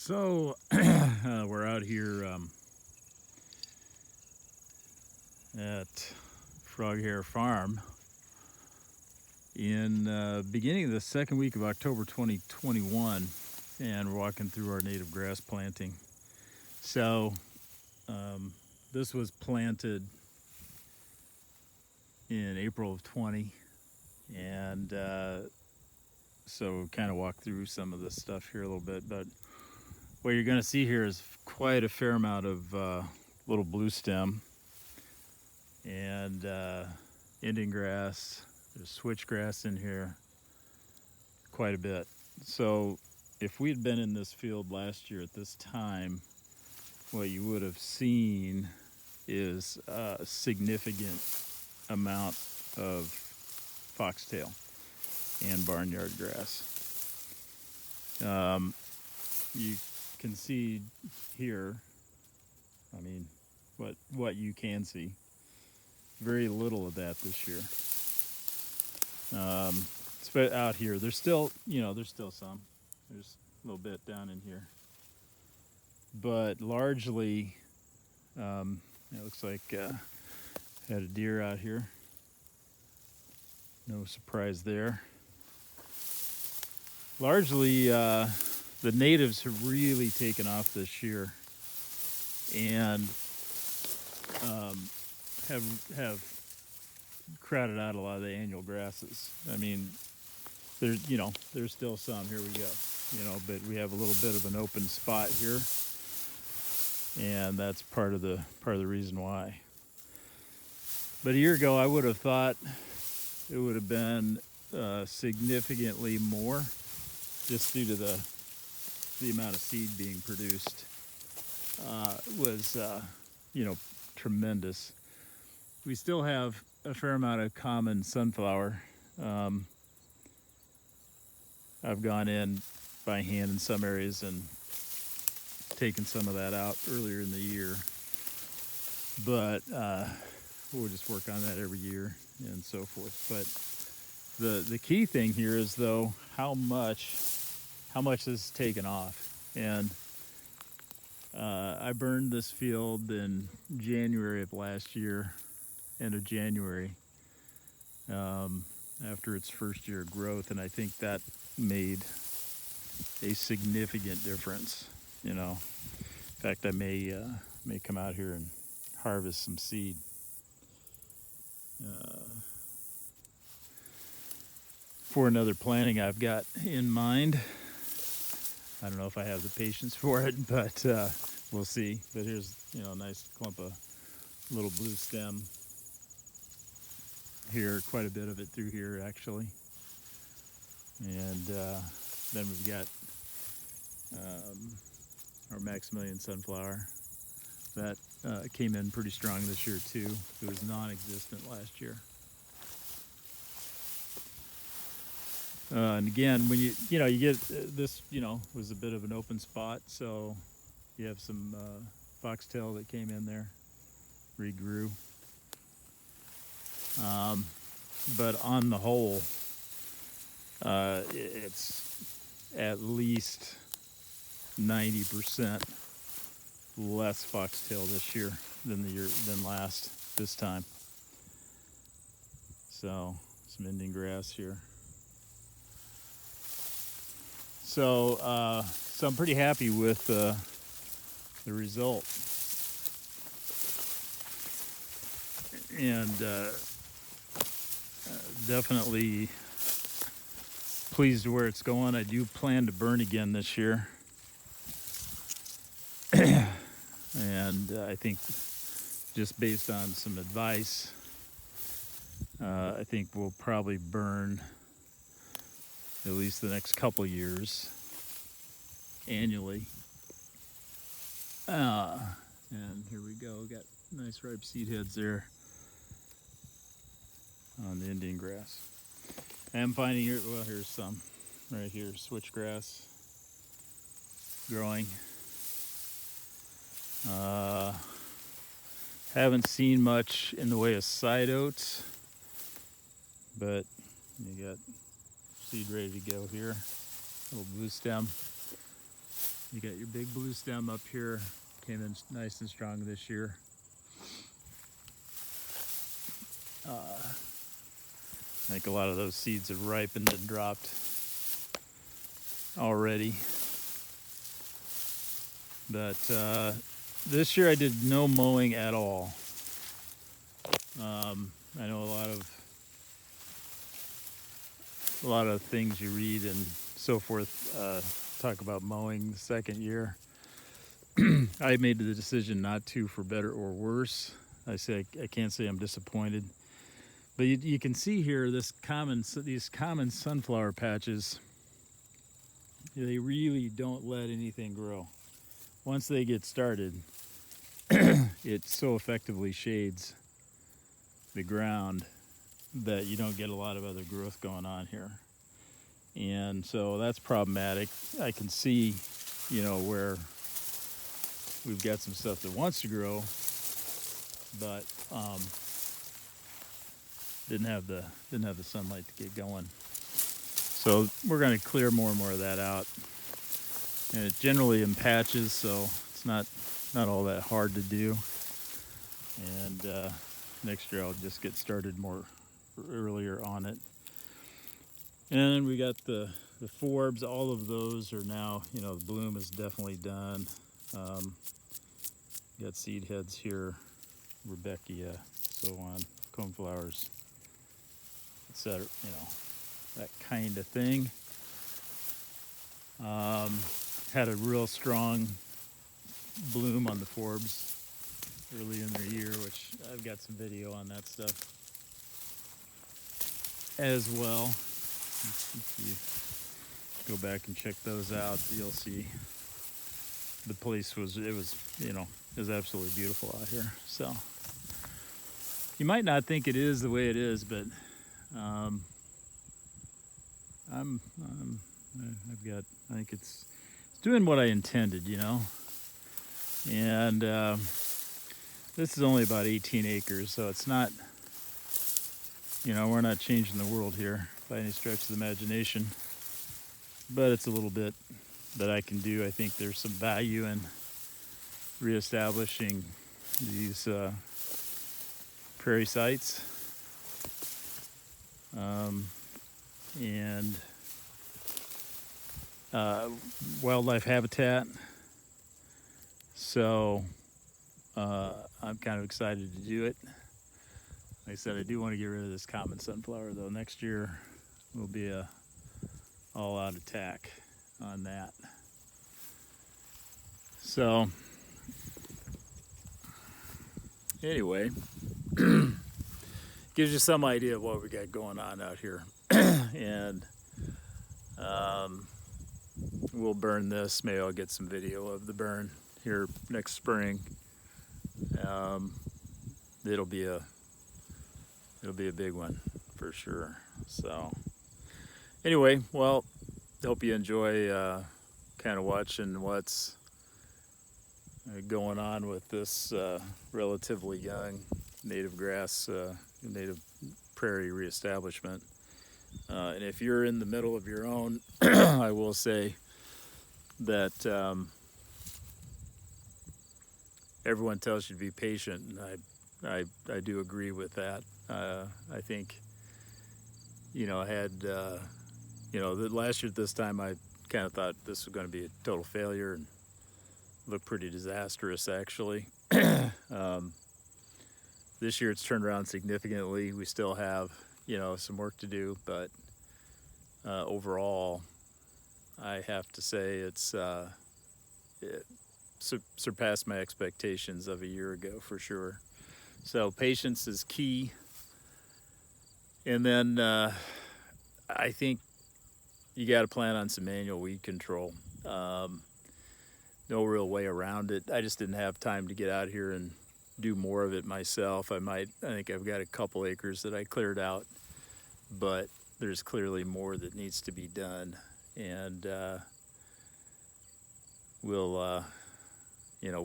So we're out here at Froghair Farm in beginning of the second week of October 2021, and we're walking through our native grass planting. So this was planted in April of 20, and so kind of walk through some of this stuff here a little bit. But what you're going to see here is quite a fair amount of little blue stem and Indian grass. There's switchgrass in here quite a bit. So if we'd been in this field last year at this time, what you would have seen is a significant amount of foxtail and barnyard grass. You can see here, I mean, what you can see, very little of that this year. Out here, there's still some. There's a little bit down in here, but largely, it looks like had a deer out here. No surprise there. Largely, the natives have really taken off this year, and have crowded out a lot of the annual grasses. I mean, there's still some. Here we go. But we have a little bit of an open spot here, and that's part of the reason why. But a year ago, I would have thought it would have been significantly more, just due to the amount of seed being produced. Was tremendous. We still have a fair amount of common sunflower. I've gone in by hand in some areas and taken some of that out earlier in the year, but we'll just work on that every year and so forth. But the key thing here is, though, how much this has taken off. And I burned this field in January of last year, end of January, after its first year of growth, and I think that made a significant difference. In fact, I may come out here and harvest some seed. For another planting I've got in mind. I don't know if I have the patience for it, but we'll see. But here's a nice clump of little blue stem here, quite a bit of it through here actually. And then we've got our Maximilian sunflower that came in pretty strong this year too. It was non-existent last year. And again, when you get this, was a bit of an open spot, so you have some foxtail that came in there, regrew. But on the whole, it's at least 90% less foxtail this year than this time. So some Indian grass here. So I'm pretty happy with the result, and definitely pleased with where it's going. I do plan to burn again this year, and I think just based on some advice, I think we'll probably burn at least the next couple years annually. And here we go. Got nice ripe seed heads there on the Indian grass. I am finding here, here's some right here, switchgrass growing. Haven't seen much in the way of side oats, but you got seed ready to go here. Little blue stem. You got your big blue stem up here, came in nice and strong this year. I think a lot of those seeds have ripened and dropped already. But this year I did no mowing at all. I know a lot of things you read and so forth talk about mowing the second year. I made the decision not to, for better or worse. I can't say I'm disappointed, but you can see here these common sunflower patches. They really don't let anything grow. Once they get started, it so effectively shades the ground that you don't get a lot of other growth going on here. And so that's problematic. I can see, where we've got some stuff that wants to grow, but didn't have the sunlight to get going. So we're going to clear more and more of that out. And it's generally in patches, so it's not all that hard to do. And next year I'll just get started more earlier on it. And we got the forbs. All of those are now, the bloom is definitely done. Got seed heads here, Rebecca, so on, coneflowers, etc. That kind of thing. Had a real strong bloom on the forbs early in their year, which I've got some video on that stuff as well. If you go back and check those out, you'll see the place was absolutely beautiful out here. So you might not think it is the way it is, but I think it's doing what I intended, and this is only about 18 acres, so it's not, we're not changing the world here by any stretch of the imagination, but it's a little bit that I can do. I think there's some value in reestablishing these prairie sites, and wildlife habitat. So I'm kind of excited to do it. Like I said, I do want to get rid of this common sunflower, though. Next year will be a all-out attack on that. So anyway, gives you some idea of what we got going on out here. And we'll burn this. Maybe I'll get some video of the burn here next spring. It'll be a big one for sure. So anyway, well, hope you enjoy kind of watching what's going on with this relatively young native grass, native prairie reestablishment. And if you're in the middle of your own, I will say that everyone tells you to be patient, and I do agree with that. I think, I had, last year at this time, I kind of thought this was going to be a total failure and looked pretty disastrous, actually. This year it's turned around significantly. We still have, some work to do, but overall, I have to say it surpassed my expectations of a year ago for sure. So patience is key. And then I think you got to plan on some manual weed control. No real way around it. I just didn't have time to get out here and do more of it myself. I think I've got a couple acres that I cleared out, but there's clearly more that needs to be done. And we'll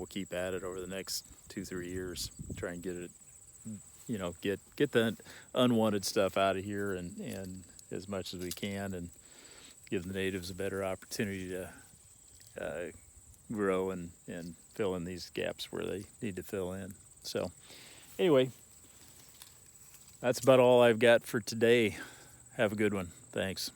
keep at it over the next 2-3 years, try and get it, get the unwanted stuff out of here and as much as we can, and give the natives a better opportunity to grow and fill in these gaps where they need to fill in. So anyway, that's about all I've got for today. Have a good one. Thanks.